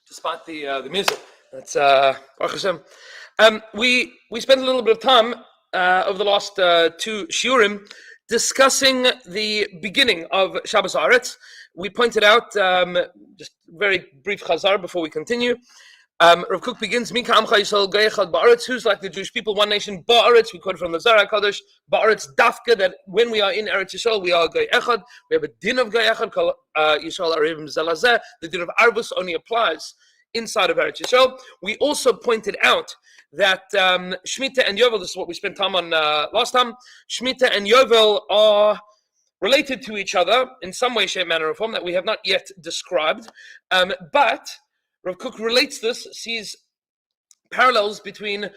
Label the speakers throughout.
Speaker 1: despite the music. That's Baruch Hashem. We spent a little bit of time over the last two shiurim discussing the beginning of Shabbos HaAretz. We pointed out, just very brief chazar before we continue. Rav Kook begins, Mika Amcha Yisrael Goy Echad Ba'aretz, who's like the Jewish people, one nation, Ba'aretz, we quote from the Zohar HaKadosh, Ba'aretz Dafka, that when we are in Eretz Yisrael, we are Goy Echad, we have a din of Goy Echad, called Yisrael Arivim Zelazeh, the din of Arvus only applies inside of Eretz Yisrael. We also pointed out that Shemitah and Yovel, this is what we spent time on last time, Shemitah and Yovel are related to each other in some way, shape, manner, or form that we have not yet described, but Rav Kook relates this, sees parallels between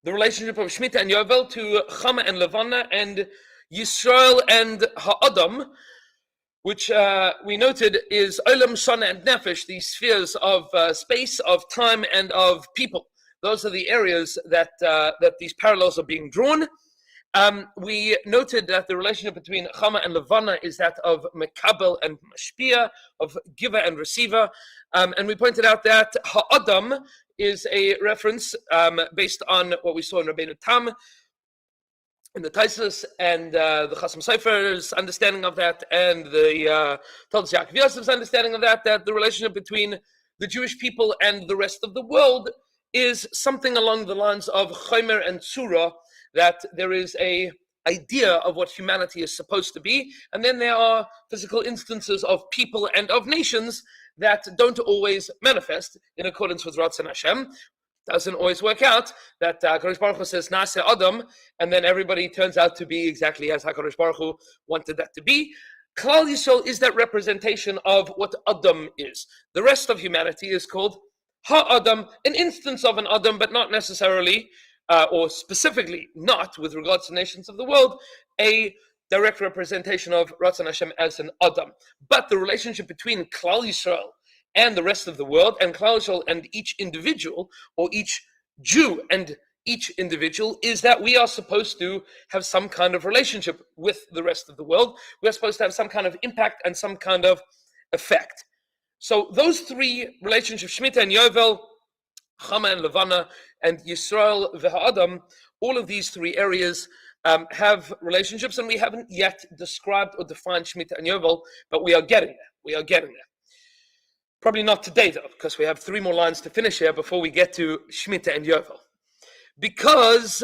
Speaker 1: the relationship of Shemitah and Yovel to Chama and Levana and Yisrael and Ha'adam, which we noted is Olam, Shana, and Nefesh, the spheres of space, of time, and of people. Those are the areas that these parallels are being drawn. We noted that the relationship between Chama and Levana is that of Mekabel and Mashpia, of giver and receiver. And we pointed out that Ha'adam is a reference based on what we saw in Rabbeinu Tam, in the Taisus, and the Chasam Sofer's understanding of that, and the Toldos Yaakov Yosef's understanding of that the relationship between the Jewish people and the rest of the world is something along the lines of Chomer and Tzura, that there is a idea of what humanity is supposed to be, and then there are physical instances of people and of nations that don't always manifest in accordance with Ratzon Hashem. Doesn't always work out that HaKadosh Baruch Hu says Naaseh Adam, and then everybody turns out to be exactly as HaKadosh Baruch Hu wanted that to be. Klal Yisrael is that representation of what Adam is. The rest of humanity is called Ha-Adam, an instance of an Adam, but not necessarily, or specifically not, with regards to nations of the world, a direct representation of Ratzon Hashem as an Adam. But the relationship between Klal Yisrael and the rest of the world, and Klal Yisrael and each individual, or each Jew and each individual, is that we are supposed to have some kind of relationship with the rest of the world. We are supposed to have some kind of impact and some kind of effect. So those three relationships, Shemitah and Yovel, Chama and Levana, and Yisrael v'Ha'adam, all of these three areas have relationships, and we haven't yet described or defined Shemitah and Yovel, but we are getting there. We are getting there. Probably not today, though, because we have three more lines to finish here before we get to Shemitah and Yovel. Because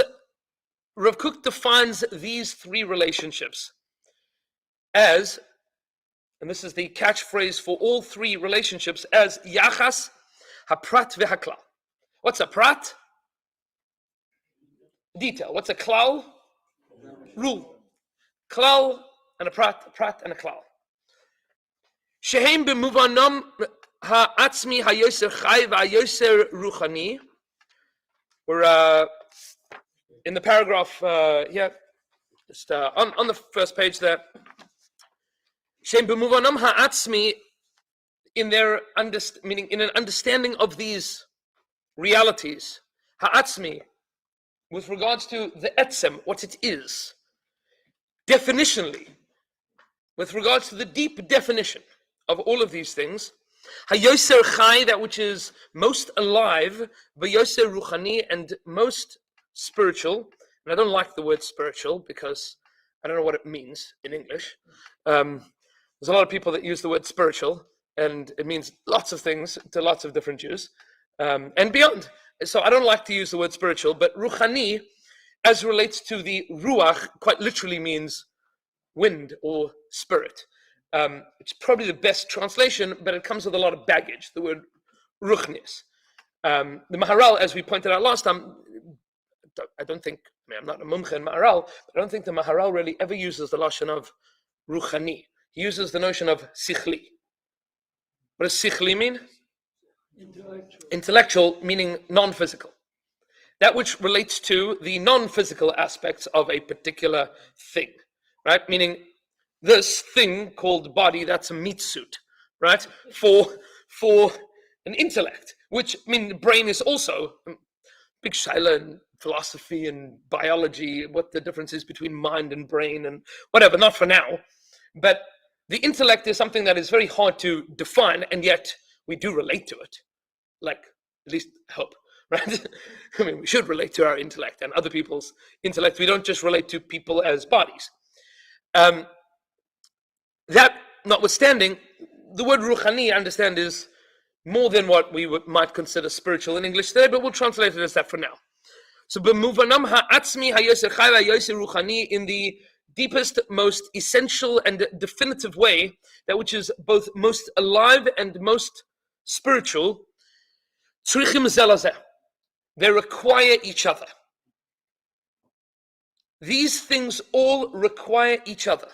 Speaker 1: Rav Kook defines these three relationships as, and this is the catchphrase for all three relationships, as Yachas, Haprat v'Haklal. What's a prat? Detail. What's a klal? Rule. Klal and a prat and a klal. Shehem b'muvanam ha'atzmi ha'yoser chai v'ha'yoser ruchani. We're in the paragraph here, just on the first page there. Shehem b'muvanam ha'atzmi, in their meaning in an understanding of these realities, ha'atzmi, with regards to the etzem, what it is, definitionally, with regards to the deep definition of all of these things, hayoser chai, that which is most alive, v'yoser ruchani, and most spiritual. And I don't like the word spiritual because I don't know what it means in English. There's a lot of people that use the word spiritual, and it means lots of things to lots of different Jews, and beyond. So I don't like to use the word spiritual, but ruchani, as relates to the ruach, quite literally means wind or spirit. It's probably the best translation, but it comes with a lot of baggage, the word ruchnis. The Maharal, as we pointed out last time, I don't think, I'm not a mumche in Maharal, but I don't think the Maharal really ever uses the lashon of ruchani. He uses the notion of sichli. What does sichli mean? Intellectual, meaning non-physical. That which relates to the non-physical aspects of a particular thing, right? Meaning this thing called body, that's a meat suit, right? For an intellect, which, I mean, the brain is also a big shaila in philosophy and biology, what the difference is between mind and brain and whatever, not for now. But the intellect is something that is very hard to define, and yet we do relate to it. Like, at least I hope, right? I mean, we should relate to our intellect and other people's intellect. We don't just relate to people as bodies. That notwithstanding, the word ruchani, I understand, is more than what we might consider spiritual in English today, but we'll translate it as that for now. So, b'muvanam ha'atzmi ha'yoser chai ha'yoser ruchani, in the deepest, most essential and definitive way, that which is both most alive and most spiritual, tzrichim zelazeh, they require each other. These things all require each other.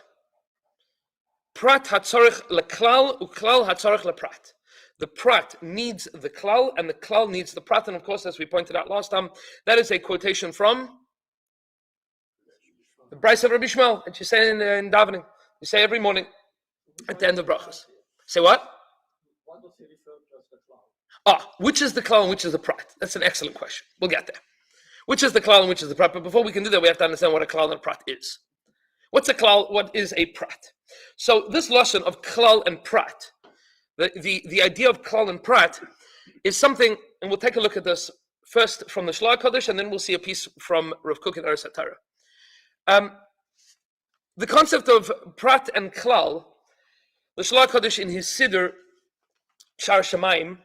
Speaker 1: Prat hatzorich leklal, uklal hatzorich leprat. The prat needs the klal, and the klal needs the prat. And of course, as we pointed out last time, that is a quotation from the Bryce of Rabbi Shmuel that you say in davening. You say every morning at the end of brachas. Say what?
Speaker 2: What does he refer to as the klal?
Speaker 1: Which is the klal and which is the prat? That's an excellent question. We'll get there. Which is the klal and which is the prat? But before we can do that, we have to understand what a klal and a prat is. What's a klal? What is a prat? So this lesson of klal and prat, the idea of klal and prat, is something, and we'll take a look at this first from the Shloah Kodesh, and then we'll see a piece from Rav Kook in Eretz HaTorah. The concept of prat and klal, the Shloah Kodesh in his Siddur Shar Shamayim,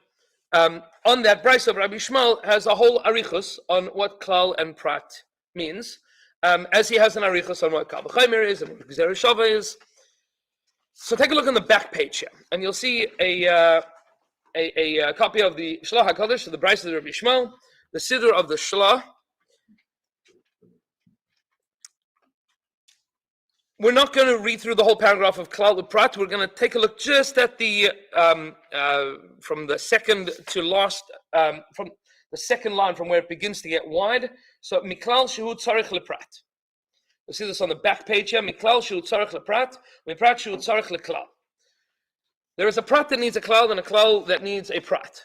Speaker 1: on that Bryce of Rabbi Shmuel, has a whole arichus on what klal and prat means, as he has an arichus on what kal v'chomer is and what gzera shava is. So take a look on the back page here, and you'll see a copy of the Shloah HaKodesh, of the Bryce of Rabbi Shmuel, the Siddur of the Shloah. We're not going to read through the whole paragraph of Klal Uprat. We're going to take a look just at the from the second to last, from the second line, from where it begins to get wide. So Miklal Shehu Tzarich Leprat. You'll see this on the back page here. Miklal Shehu Tzarich Leprat. Miprat Shehu Tzarich Leklal. There is a prat that needs a klal and a klal that needs a prat.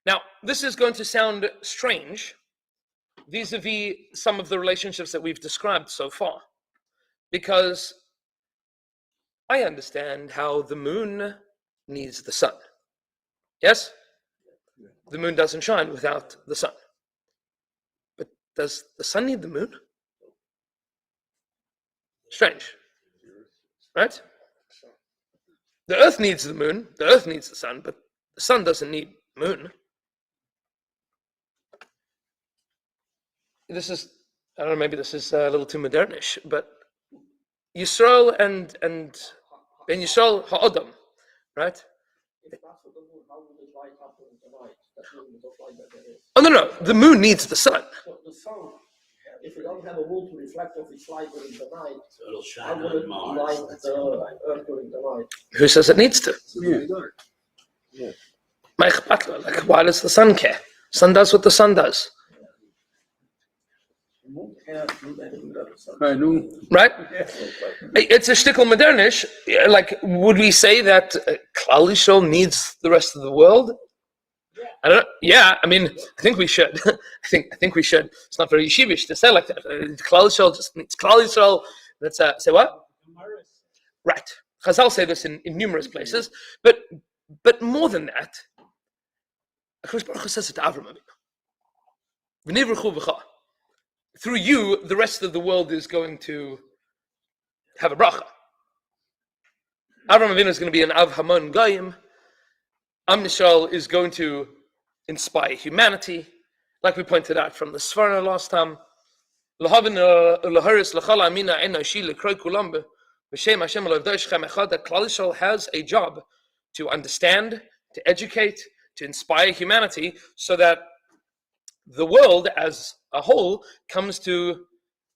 Speaker 1: Now, this is going to sound strange vis-a-vis some of the relationships that we've described so far, because I understand how the moon needs the sun. Yes? The moon doesn't shine without the sun. But does the sun need the moon? Strange. Right? The earth needs the moon, the earth needs the sun, but the sun doesn't need the moon. This is, I don't know, maybe this is a little too modernish, but Yisrael and Ben Yisrael ha'odam, right? Oh, no, the moon needs the sun.
Speaker 2: So the sun, if we don't have a moon to reflect off its light during the night,
Speaker 3: So it'll
Speaker 2: I
Speaker 3: shine
Speaker 2: wouldn't
Speaker 3: on Mars.
Speaker 2: light the earth during the night.
Speaker 1: Who says it needs to?
Speaker 2: Yeah.
Speaker 1: Like, why does the sun care? Sun does what the sun does. Right? It's a shtickle modernish. Like, would we say that Klal Yisrael needs the rest of the world? I don't know. Yeah, I mean, I think we should. I think we should. It's not very yeshivish to say like that. Klal Yisrael just needs Klal Yisrael. Let's say what? Right. Chazal say this in numerous places, but more than that, HaKadosh Baruch Hu says it to Avram Avinu. V'nivruchu v'cha. Through you, the rest of the world is going to have a bracha. Avram Avinu is going to be an Av Hamon Goyim. Am Yisrael is going to inspire humanity, like we pointed out from the Svarna last time. Klal Yisrael has a job to understand, to educate, to inspire humanity, so that the world as a whole comes to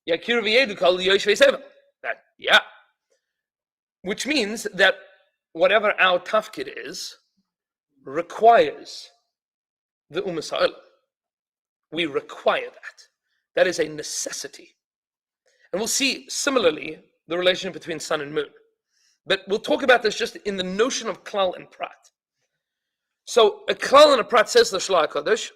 Speaker 1: Yakir v'yedu kol yoshvei seva. That, yeah. Which means that whatever our tafkid is, requires the Umas Ha'olam. We require that. That is a necessity. And we'll see, similarly, the relationship between sun and moon. But we'll talk about this just in the notion of klal and prat. So a klal and a prat, says the Shloah Kodesh,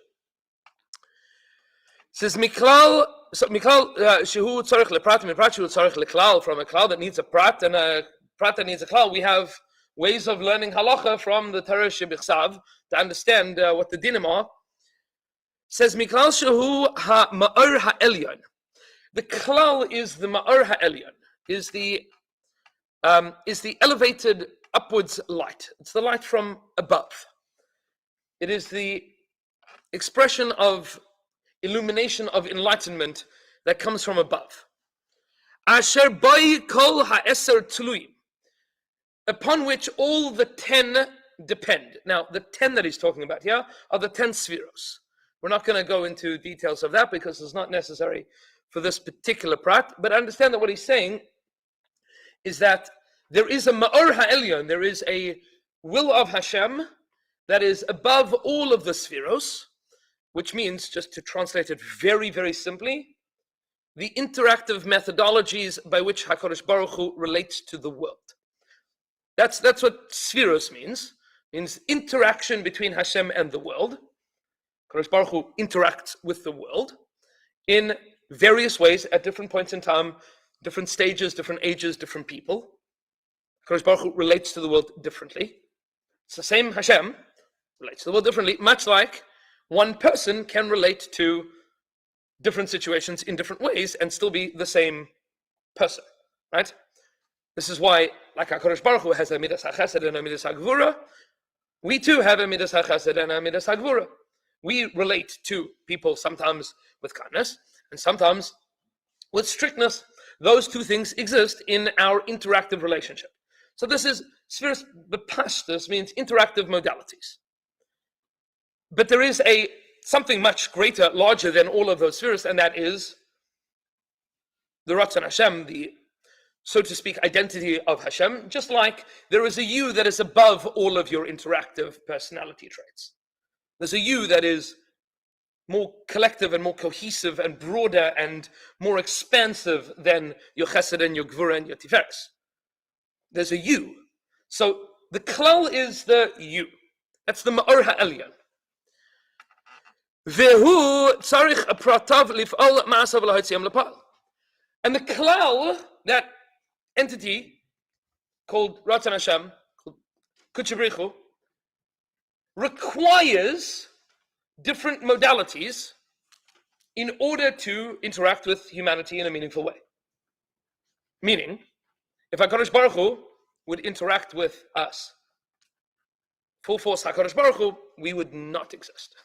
Speaker 1: says miklal shehu tzarich leprat, miprat shehu tzarich leklal. From a klal that needs a prat and a prat that needs a klal, we have ways of learning halacha from the Torah Shebichsav to understand what the dinim are. Says Miklal Shehu ha-ma'or ha'elyon. The klal is the ma'or ha'elyon, is the elevated upwards light. It's the light from above. It is the expression of illumination, of enlightenment that comes from above. Asher bai kol ha'eser tluim, upon which all the 10 depend. Now, the 10 that he's talking about here are the 10 spheros. We're not going to go into details of that because it's not necessary for this particular prat, but understand that what he's saying is that there is a ma'or ha'elyon, there is a will of Hashem that is above all of the spheros, which means, just to translate it very, very simply, the interactive methodologies by which HaKadosh Baruch Hu relates to the world. That's what spheros means interaction between Hashem and the world. HaKadosh Baruch Hu interacts with the world in various ways at different points in time, different stages, different ages, different people. HaKadosh Baruch Hu relates to the world differently. It's the same Hashem, relates to the world differently, much like one person can relate to different situations in different ways and still be the same person, right? This is why, like HaKadosh Baruch Hu has a midas hachesed and a midas hagvura, we too have a midas hachesed and a midas hagvura. We relate to people sometimes with kindness and sometimes with strictness. Those two things exist in our interactive relationship. So this is spheres bepashtus, means interactive modalities. But there is something much greater, larger than all of those spheres, and that is the Ratzon Hashem, the, so to speak, identity of Hashem, just like there is a you that is above all of your interactive personality traits. There's a you that is more collective and more cohesive and broader and more expansive than your chesed and your gvura and your tiferes. There's a you. So the klal is the you. That's the ma'or ha'elyon. Vehu tzarich pratav lif'al ma'asav lahotziam lepal. And the klal, that entity called Ratzon Hashem, called Kudsha B'rich Hu, requires different modalities in order to interact with humanity in a meaningful way. Meaning, if HaKadosh Baruch Hu would interact with us, full force HaKadosh Baruch Hu, we would not exist.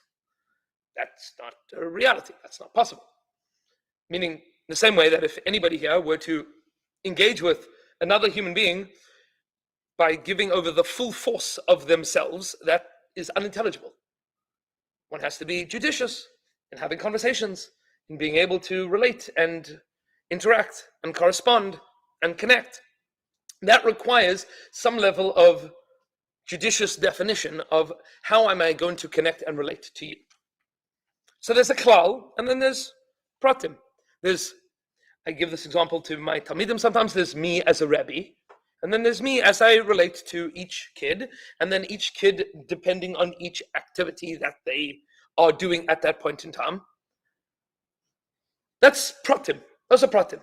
Speaker 1: That's not a reality. That's not possible. Meaning, in the same way that if anybody here were to engage with another human being by giving over the full force of themselves, that is unintelligible. One has to be judicious in having conversations, in being able to relate and interact and correspond and connect. That requires some level of judicious definition of how am I going to connect and relate to you. So there's a klal, and then there's pratim. I give this example to my talmidim sometimes, there's me as a rebbe, and then there's me as I relate to each kid, and then each kid depending on each activity that they are doing at that point in time. That's pratim. Those are pratim.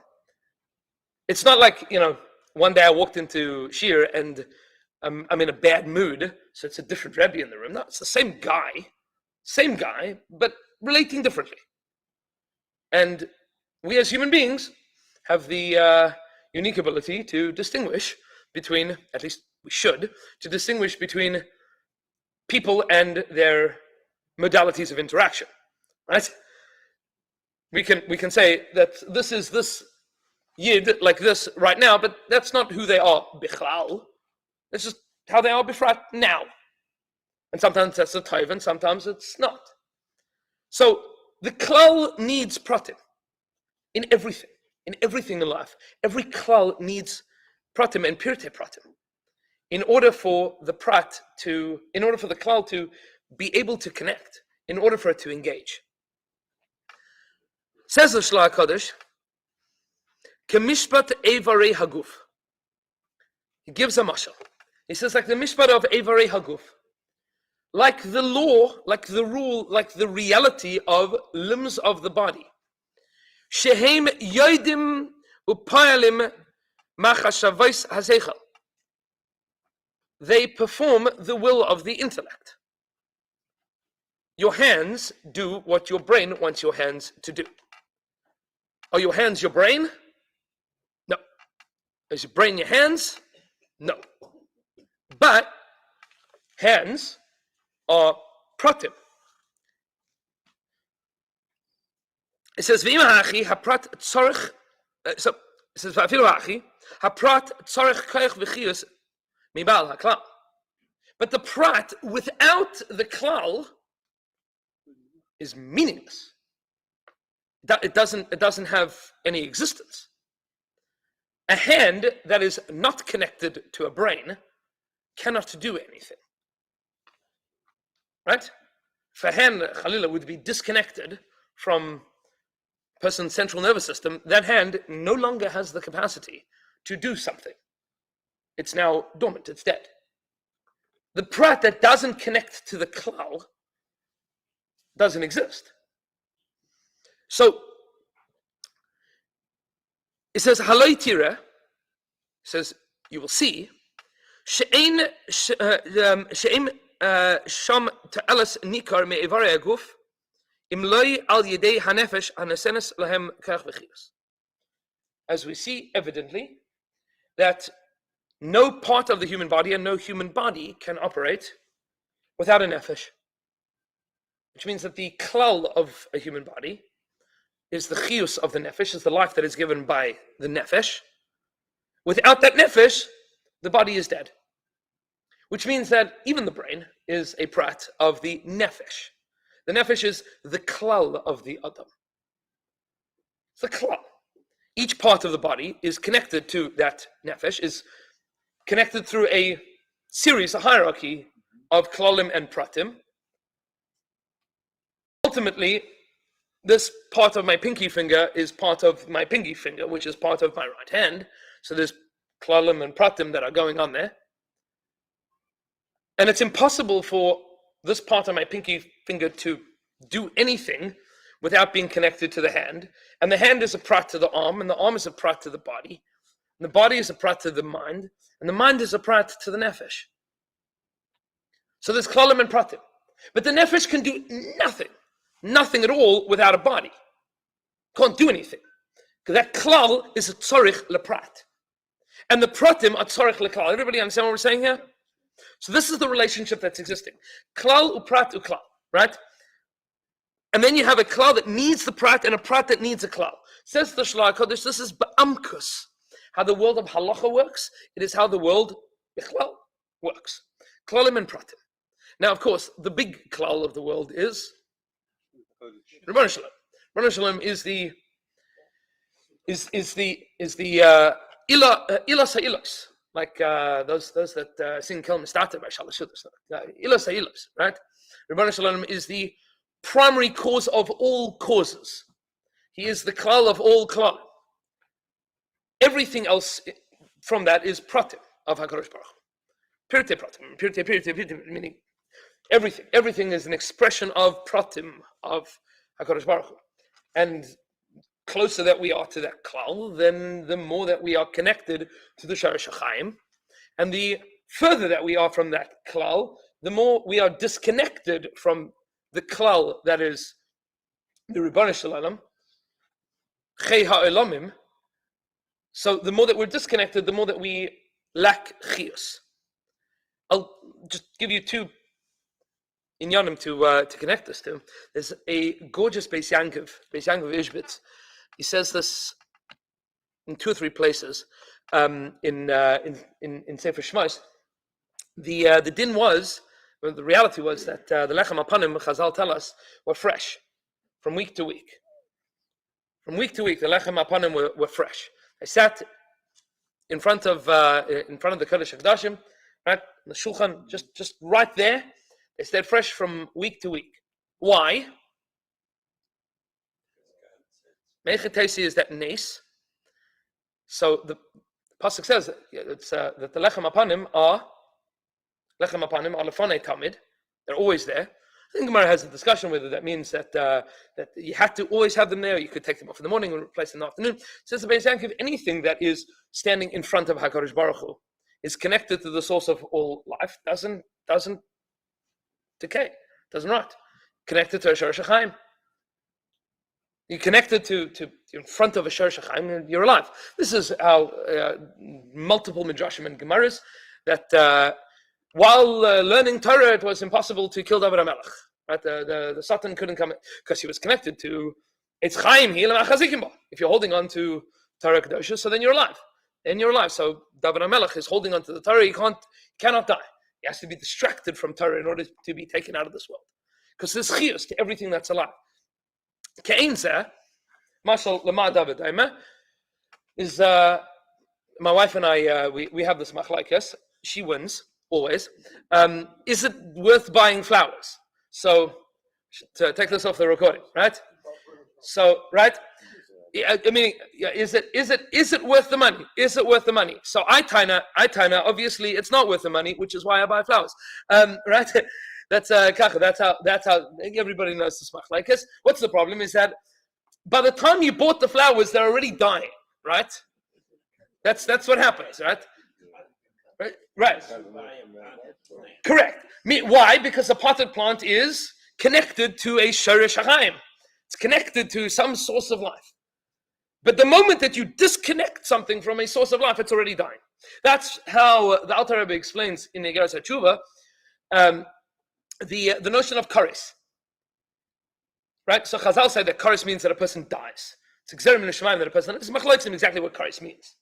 Speaker 1: It's not like, one day I walked into Shir and I'm in a bad mood, so it's a different rebbe in the room. No, it's the same guy, but relating differently. And we as human beings have the unique ability to distinguish between, at least we should, to distinguish between people and their modalities of interaction, right? We can say that this is this yid like this right now, but that's not who they are bichlal. It's just how they are bifrat now. And sometimes that's a taiv and sometimes it's not. So the klal needs pratim in everything in life. Every klal needs pratim and pirte pratim in order for the klal to be able to connect, in order for it to engage. Says the Shla HaKadosh, Kemishpat Eivarei Haguf. He gives a mashal. He says, like the mishpat of Eivarei Haguf, like the law, like the rule, like the reality of limbs of the body. Shehem yoidim upayalim machashavais hazechel. they perform the will of the intellect. Your hands do what your brain wants your hands to do. Are your hands your brain? No. Is your brain your hands? No. But hands are pratim. It says, "V'imah haprat tzorich." So it says, "V'afilu hachi haprat tzorich koich v'chiyus mibal haklal." But the prat without the klal is meaningless. It doesn't have any existence. A hand that is not connected to a brain cannot do anything. Right? If a hand, Khalila, would be disconnected from a person's central nervous system, that hand no longer has the capacity to do something. It's now dormant, it's dead. The prat that doesn't connect to the klal doesn't exist. So it says, "Haloi tira," says, you will see, she'ein sham ta'alas nikar me'ivarei aguf im loi al yedei hanefesh hanesenes lahem kach v'chiyus. As we see evidently that no part of the human body and no human body can operate without a nefesh, which means that the klal of a human body is the chiyus of the nefesh, is the life that is given by the nefesh. Without that nefesh, the body is dead. Which means that even the brain is a prat of the nefesh. The nefesh is the klal of the adam. It's the klal. Each part of the body is connected to that nefesh, is connected through a series, a hierarchy of klalim and pratim. Ultimately, this part of my pinky finger is part of my pinky finger, which is part of my right hand. So there's klalim and pratim that are going on there. And it's impossible for this part of my pinky finger to do anything without being connected to the hand. And the hand is a prat to the arm, and the arm is a prat to the body. And the body is a prat to the mind, and the mind is a prat to the nefesh. So there's klalim and pratim. But the nefesh can do nothing at all without a body. Can't do anything. Because that klal is a tzorich leprat. And the pratim are tzorich leklal. Everybody understand what we're saying here? So this is the relationship that's existing. Klal uprat uklal, right? And then you have a klal that needs the prat and a prat that needs a klal. Says the Shla HaKodesh, this is ba'amkus. How the world of halacha works, it is how the world bichlal works. Klalim and pratim. Now, of course, the big klal of the world is Rebbeinu Shalom. Rebbeinu Shalom is the ilas ha'ilos, like those that sing Kel Mistater by Shalosh Shudas. Ilas ha'ilos, right? Rebbeinu Shalom is the primary cause of all causes. He is the klal of all klal. Everything else from that is pratim of HaKadosh Baruch Hu. Pirte pratim, pirte, meaning everything. Everything is an expression of pratim of HaKadosh Baruch Hu. And closer that we are to that klal, then the more that we are connected to the Sharash HaChaim. And the further that we are from that klal, the more we are disconnected from the klal that is the Rebbeinu Shalom, Chei HaElamim. So the more that we're disconnected, the more that we lack chiyus. I'll just give you two inyanim to connect this to. There's a gorgeous Beis Yankov Ishbitz. He says this in 2 or 3 places in Sefer Shmos. The din was, well, the reality was that the lechem apanim, Chazal tell us, were fresh from week to week. From week to week, the lechem apanim were fresh. I sat in front of the Kodesh HaKodashim, right, the Shulchan, just right there. They stayed fresh from week to week. Why? Meichetesi is that nes. So the pasuk says that the lechem apanim are lefonei tamid. They're always there. I think Gemara has a discussion whether that means that you had to always have them there, or you could take them off in the morning and replace them in the afternoon. Says the Beis Yankov, anything that is standing in front of HaKadosh Baruch Hu is connected to the source of all life doesn't decay, doesn't rot. Connected to a Shor Shachaim. You're connected to in front of a Shor Shachaim, you're alive. This is how multiple midrashim and gemaras that while learning Torah, it was impossible to kill David HaMelech. Right? The Satan couldn't come because he was connected to it's Chaim. If you're holding on to Torah Kedosha, so then you're alive. So David HaMelech is holding on to the Torah. He cannot die. He has to be distracted from Torah in order to be taken out of this world. Because there's chiyus to everything that's alive. Ke'ein zeh, Mashal Lama David Daima, is my wife and I, we have this machlokes. She wins, always. Is it worth buying flowers? So, to take this off the recording, right? So, right? I mean, is it worth the money? Is it worth the money? So I taina, obviously it's not worth the money, which is why I buy flowers. Right? That's how everybody knows this machlokes. What's the problem is that by the time you bought the flowers, they're already dying, right? That's what happens, right? Right. Correct. Why? Because a potted plant is connected to a shorish hachaim. It's connected to some source of life. But the moment that you disconnect something from a source of life, it's already dying. That's how the Alter Rebbe explains in Igeras HaTshuva the notion of kares. Right? So Chazal said that kares means that a person dies. It's exerim in Shemaim that a person. It's machlokes exactly what kares means.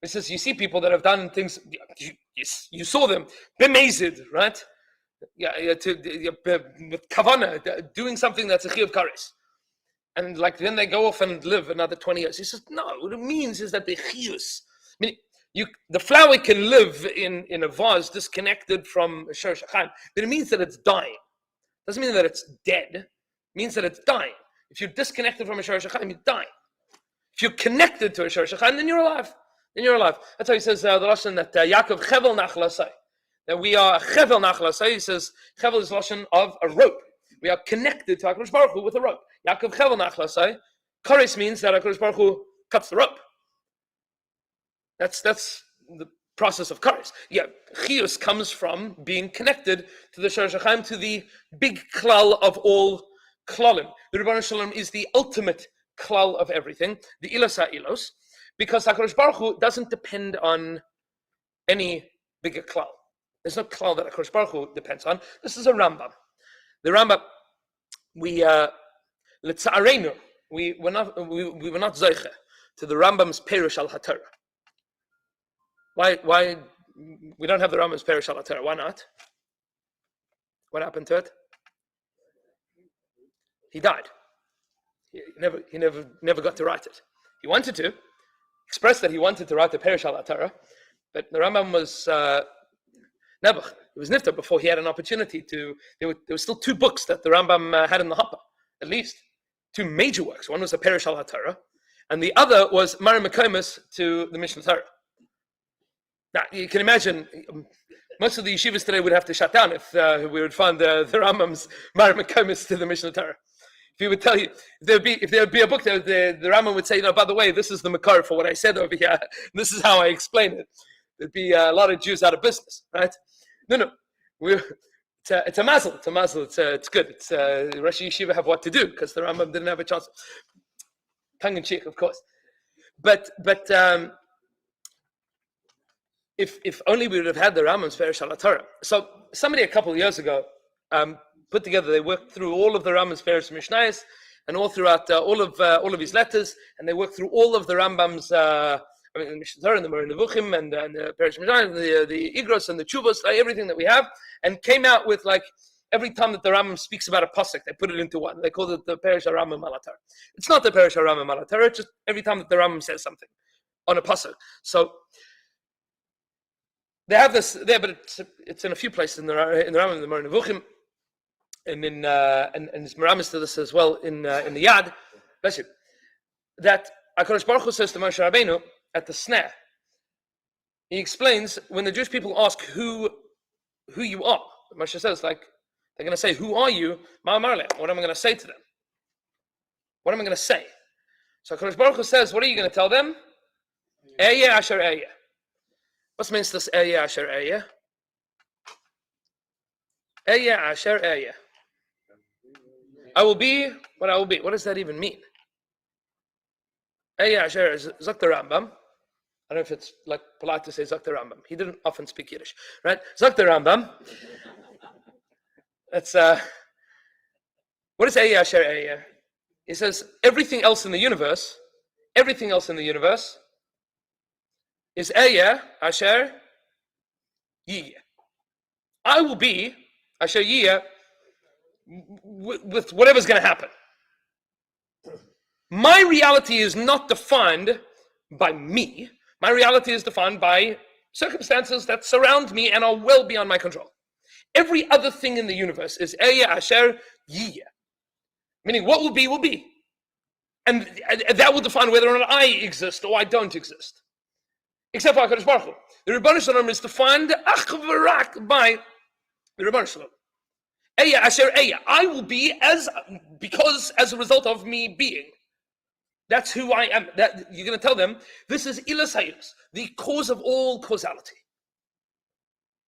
Speaker 1: It says you see people that have done things. You saw them bemazed, right? With kavana, doing something that's a chi of kares. And then they go off and live another 20 years. He says, no, what it means is that the chiyus. I mean, the flower can live in a vase disconnected from a shor shachaim, but it means that it's dying. Doesn't mean that it's dead. It means that it's dying. If you're disconnected from a shor shachaim, you're dying. If you're connected to a shor shachaim, then you're alive. That's how he says the lashon that Yaakov chevel nachlasai. That we are chevel nachlasai. He says chevel is lashon of a rope. We are connected to HaKadosh Baruch Hu with a rope. Yaakov chevel nachlasai. Kares means that HaKadosh Baruch Hu cuts the rope. That's the process of kares. Yeah, chiyus comes from being connected to the shor shachaim, to the big klal of all klalim. The Rebbeinu Shalom is the ultimate klal of everything, the ilos ha'ilos, because HaKadosh Baruch Hu doesn't depend on any bigger klal. There's no klal that HaKadosh Baruch Hu depends on. This is a Rambam. The Rambam, L'tzarenu, we were not zeiche to the Rambam's Perush al HaTorah. Why we don't have the Rambam's Perush al HaTorah? Why not? What happened to it? He died. He never got to write it. He wanted to, expressed that he wanted to write the Perush al HaTorah, but the Rambam was Nebuch. It was niftar before he had an opportunity to. There were still two books that the Rambam had in the hopper, at least two major works. One was the Perush al HaTorah, and the other was Mari Mekomis to the Mishnah Torah. Now you can imagine most of the yeshivas today would have to shut down if we would find the Rambam's Mari Mekomis to the Mishnah Torah. If he would tell you, if there would be a book there, the Rambam would say, by the way, this is the makar for what I said over here. This is how I explain it. There'd be a lot of Jews out of business, right? No. It's a mazel. It's good. It's Rosh Yeshiva have what to do because the Rambam didn't have a chance. Tongue in cheek, of course. But if only we would have had the Rambam's Perush al HaTorah. So somebody a couple of years ago put together. They worked through all of the Rambam's Perush Mishnayos and all throughout all of his letters, and they worked through all of the Rambam's. The Mishnah Torah and the Moreh Nevuchim and the Perush Mishnayos and the Igros and the Chuvos, everything that we have, and came out with every time that the Rambam speaks about a pasuk, they put it into one. They call it the Perush HaRambam al HaTorah. It's not the Perush HaRambam al HaTorah. It's just every time that the Rambam says something on a pasuk. So they have this there, but it's in a few places in the Rambam, the Moreh Nevuchim, and in and it's Meramis to this as well in the Yad. Listen, that HaKadosh Baruch Hu says to Moshe Rabbeinu at the snare. He explains when the Jewish people ask who you are. Moshe says they're going to say, "Who are you?" What am I going to say to them? What am I going to say? So HaKadosh Baruch Hu says, "What are you going to tell them?" Ehyeh asher ehyeh. What means this Eya Asher Eya? Eya Asher Eya. I will be what I will be. What does that even mean? Eya Asher is Zok the Rambam. I don't know if it's like polite to say Zok the Rambam. He didn't often speak Yiddish, right? Zok the Rambam. That's what is Eya Asher Eya? He says everything else in the universe is Eya Asher Yiyah. I will be Asher Yiyah with whatever's going to happen. My reality is not defined by me. My reality is defined by circumstances that surround me and are well beyond my control. Every other thing in the universe is Eya Asher Yiyah. Meaning what will be. And that will define whether or not I exist or I don't exist. Except for HaKadosh Baruch Hu. The Rebbeinu Shalom is defined ach v'rak by the Rebbeinu Shalom. Eya Asher Eya. I will be as a result of me being. That's who I am. That you're going to tell them, this is Ilas Hayos, the cause of all causality.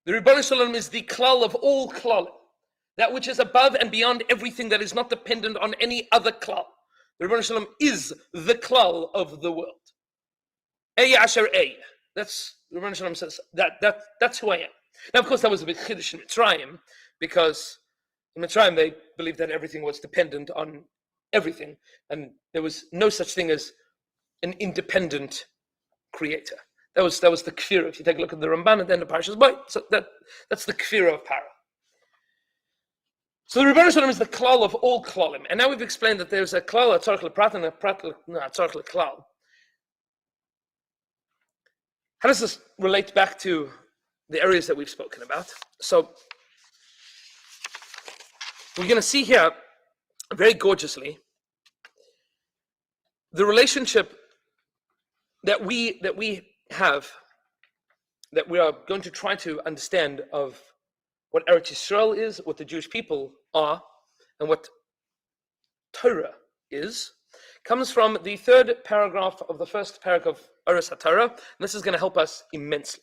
Speaker 1: The Rebbeinu Shalom is the klal of all klalim. That which is above and beyond everything that is not dependent on any other klal. The Rebbeinu Shalom is the klal of the world. Eya Asher Eya. That's the Rebbeinu Shalom says that's who I am. Now, of course, that was a bit chiddush in Mitzrayim, because in Mitzrayim they believed that everything was dependent on everything, and there was no such thing as an independent creator. That was the kfira. If you take a look at the Ramban at the end of Parashas Bo, so that's the kfira of Para. So the Rebbeinu Shalom is the klal of all klalim, and now we've explained that there's a klal, a tzarech leprat, and a tzarech leklal. How does this relate back to the areas that we've spoken about? So we're going to see here very gorgeously the relationship that we have, that we are going to try to understand of what Eretz Yisrael is, what the Jewish people are, and what Torah is, comes from the third paragraph of the first parak of Oros HaTorah, and this is going to help us immensely.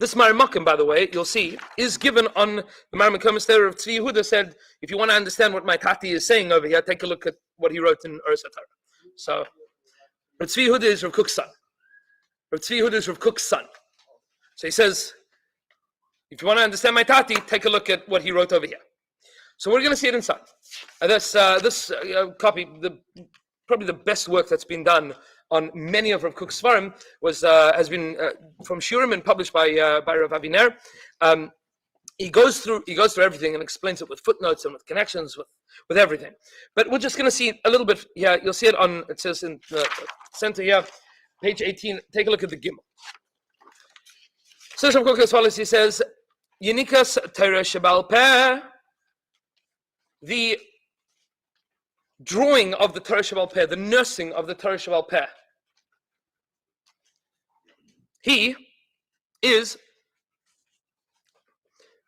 Speaker 1: This Marimakim, by the way, you'll see, is given on the Marimakim there of Tzvi Yehuda said, if you want to understand what my Tati is saying over here, take a look at what he wrote in Oros HaTorah. So, Tzvi Yehuda is Rav Kook's son. Tzvi Yehuda is Rav Kook's son. So he says, if you want to understand my Tati, take a look at what he wrote over here. So we're going to see it inside. This copy, probably the best work that's been done on many of Rav Kook's Svarim has been from Shurim and published by Rav Aviner. He goes through everything and explains it with footnotes and with connections with everything. But we're just going to see a little bit here. You'll see it on, it says in the center here, page 18. Take a look at the Gimel. So Rav Kook as follows. He says, Yenikas Torah Shebal Peh, the drawing of the Torah Shebal Peh, the nursing of the Torah Shebal Peh. He is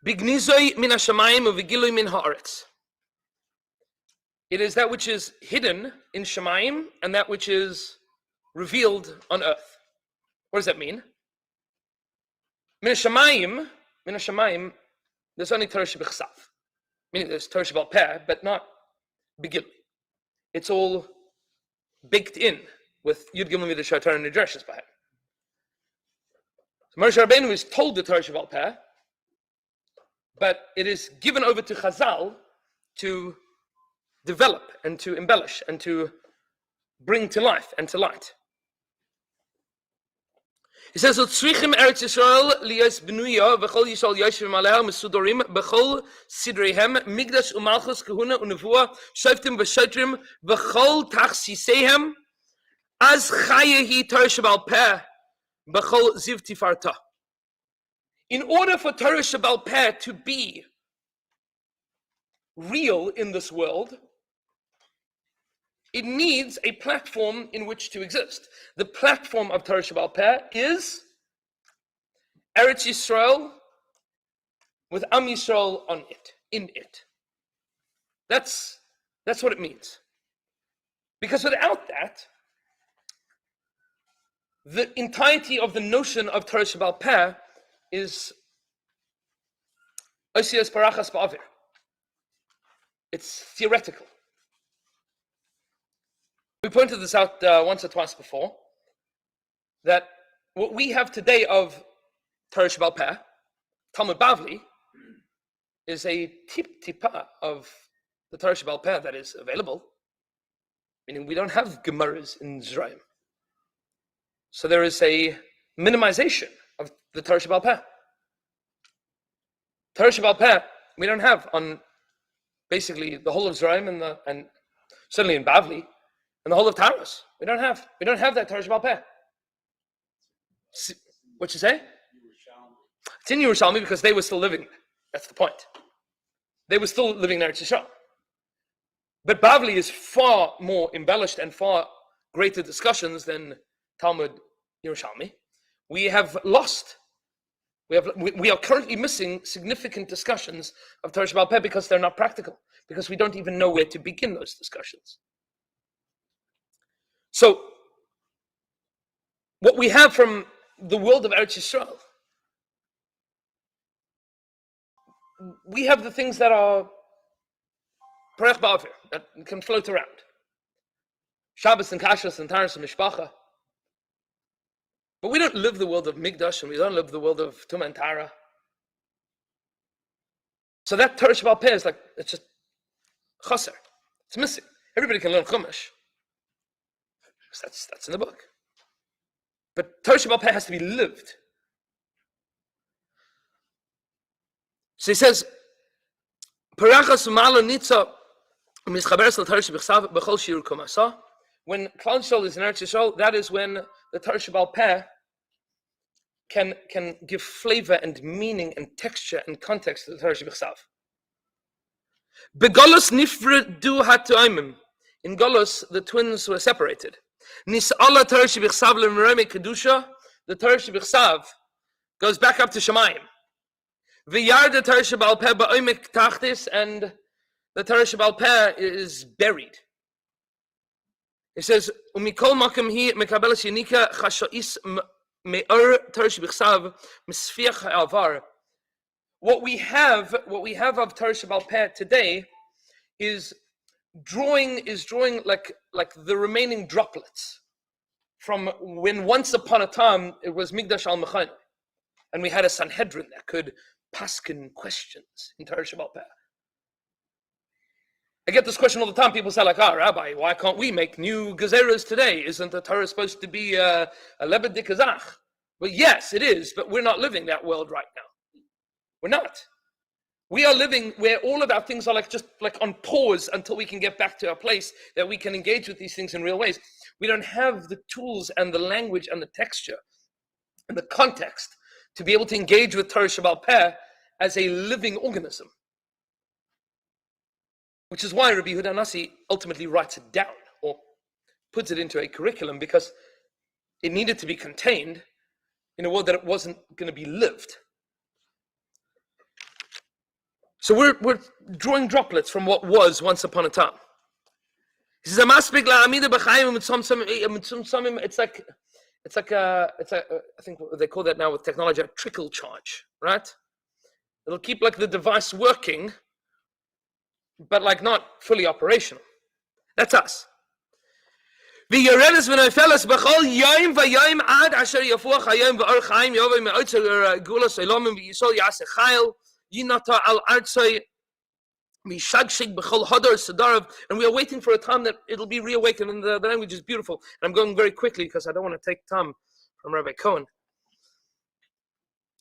Speaker 1: Bignizoi min hashamayim uvigiloi min haaretz. It is that which is hidden in Shamayim and that which is revealed on earth. What does that mean? Min hashamayim, there's only Torah Shebechsav. Meaning there's Torah Shebal Peh, but not Begilui. It's all baked in with Yud Gimel Midrash Torah and Nidreshes by him. So Moshe Rabbeinu is told the Torah Shebal Peh, but it is given over to Chazal to develop and to embellish and to bring to life and to light. He says, "Tzrichim Eretz Yisrael liyos benuya v'chol Yisrael yoshivim aleha mesudorim b'chol sidreihem migdash umalchus kahuna unevua shoftim v'shotrim v'chol tachsisehem as chayehi Torah Shebal Peh b'chol ziv tifarta." In order for Torah Shebal Peh to be real in this world, it needs a platform in which to exist. The platform of Torah Shebal Peh is Eretz Yisrael with Am Yisrael on it, in it. That's what it means. Because without that, the entirety of the notion of Torah Shebal Peh is Osios Parachas Ba'avir. It's theoretical. We pointed this out once or twice before, that what we have today of Torah Sheba'al Peh, Talmud Bavli, is a tipa of the Torah Sheba'al Peh that is available. Meaning we don't have Gemaras in Zerayim. So there is a minimization of the Torah Sheba'al Peh. Torah Sheba'al Peh we don't have on basically the whole of Zerayim and certainly in Bavli and the whole of Taros. We don't have that Torah Sheba'al Peh. What you say? It's in Yerushalmi because they were still living. That's the point. They were still living there in Eretz Yisrael. But Bavli is far more embellished and far greater discussions than Talmud Yerushalmi. We have lost. We are currently missing significant discussions of Torah Sheba'al Peh because they're not practical, because we don't even know where to begin those discussions. So, what we have from the world of Eretz Yisrael, we have the things that are Parech Ba'avir, that can float around. Shabbos and Kashrus and Taras and Mishpacha. But we don't live the world of Migdash, and we don't live the world of Tumah and Tara. So that Torah Sheba'al Peh is like, it's just chaser. It's missing. Everybody can learn Chumash. That's in the book. But Torah Sheba'al Peh has to be lived. So he says, Parachas u'malo nitza u'mischaberes l'Torah shebichsav b'chol shiur kumasa. When Klal Yisrael is in Eretz Yisrael, that is when the Torah Sheba'al Peh can give flavor and meaning and texture and context to the Torah shebichsav. Begolus nifredu hatu'imim. In Golus, the twins were separated. Nis'ala Torah shebichsav l'merome kedusha. The Torah shebichsav goes back up to Shemayim. V'yarda Torah Sheba'al Peh ba'omek tachtis, and the Torah Sheba'al Peh is buried. It says, "Umikol makom hi mekabelas yenika chashois me'or Torah shebichsav misfiach ha'avar." What we have of Torah Sheba'al Peh today is drawing like the remaining droplets from when once upon a time it was Migdash al Mechana, and we had a Sanhedrin that could paskin questions in Torah Sheba'al Peh. I get this question all the time. People say, like, Rabbi, why can't we make new gezeras today? Isn't the Torah supposed to be a lebed dikazach? Well, yes, it is, but we're not living that world right now. We're not. We are living where all of our things are just on pause until we can get back to a place that we can engage with these things in real ways. We don't have the tools and the language and the texture and the context to be able to engage with Torah Sheba'al Peh as a living organism. Which is why Rabbi Yehuda Nasi ultimately writes it down or puts it into a curriculum, because it needed to be contained in a world that it wasn't going to be lived. So we're drawing droplets from what was once upon a time. He says, it's like I think what they call that now with technology, a trickle charge, right? It'll keep the device working, but not fully operational. That's us. And we are waiting for a time that it'll be reawakened, and the language is beautiful. And I'm going very quickly because I don't want to take time from Rabbi Cohen.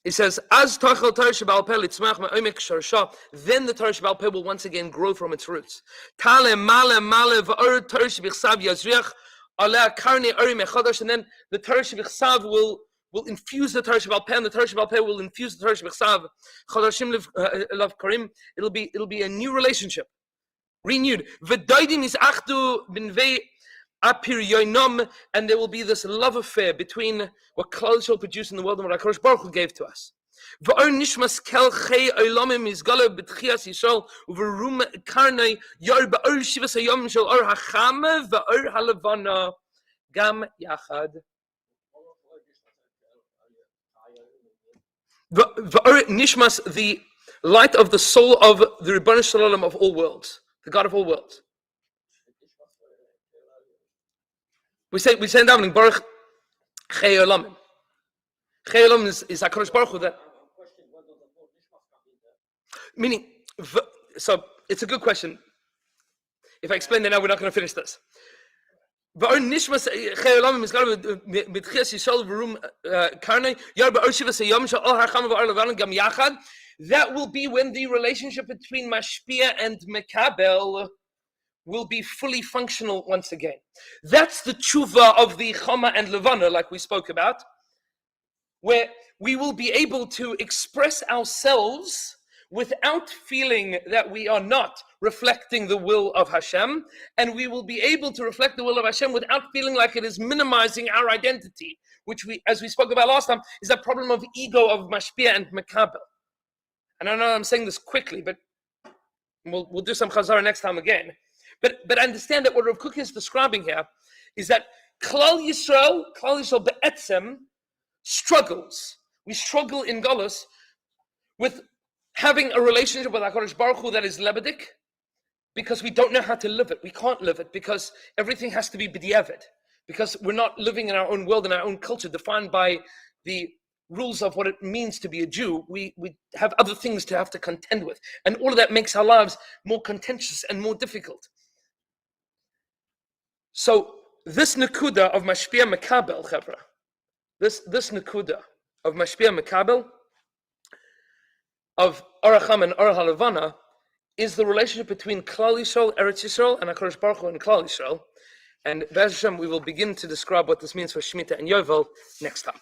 Speaker 1: He says, "As tachal Torah Sheba'al Peh litzmach ma'omek sharsha," then the Torah Sheba'al Peh will once again grow from its roots. Tale male v'or Torah shebichsav yazriach aleh karnei ori mechadash, and then the Torah shebichsav will infuse the Torah Sheba'al Peh, and the Torah Sheba'al Peh will infuse the Torah shebichsav chadashim lav karim. It'll be a new relationship, renewed. V'doidim is achdu b'nvei apir yoinom, and there will be this love affair between what Klal Yisrael produced in the world and what HaKadosh Baruch Hu gave to us. V'or nishmas kel chei olamim izgala b'tchias Yisrael u'v'rum karnei yor ba'or shivas hayom shel or hacham v'or halavana gam yachad. Nishmas, the light of the soul of the Ribbon Shalom of all worlds, the God of all worlds. We say in davening Baruch Chei Olamim. Chei Olamim is HaKadosh Baruch Hu, that meaning. So it's a good question. If I explain that now, we're not going to finish this. That will be when the relationship between Mashpia and Mekabel will be fully functional once again. That's the tshuva of the Chama and Levana, like we spoke about, where we will be able to express ourselves without feeling that we are not reflecting the will of Hashem, and we will be able to reflect the will of Hashem without feeling like it is minimizing our identity, which we, as we spoke about last time, is that problem of ego of Mashpia and Mekabel. And I know I'm saying this quickly, but we'll do some Chazara next time again. But understand that what Rav Kook is describing here is that Klal Yisrael be'etzem struggles. We struggle in Golus with having a relationship with HaKadosh Baruch Hu that is lebedik, because we don't know how to live it. We can't live it because everything has to be b'diavad, because we're not living in our own world, in our own culture, defined by the rules of what it means to be a Jew. We have other things to have to contend with, and all of that makes our lives more contentious and more difficult. So this nekuda of Mashpia Mekabel, Chevra, this nekuda of Mashpia Mekabel, of Aracham and Ar HaLevana, is the relationship between Klal Yisrael, Eretz Yisrael, and HaKadosh Baruch Hu and Klal Yisrael. And Be'ez Hashem, we will begin to describe what this means for Shemitah and Yovel next time.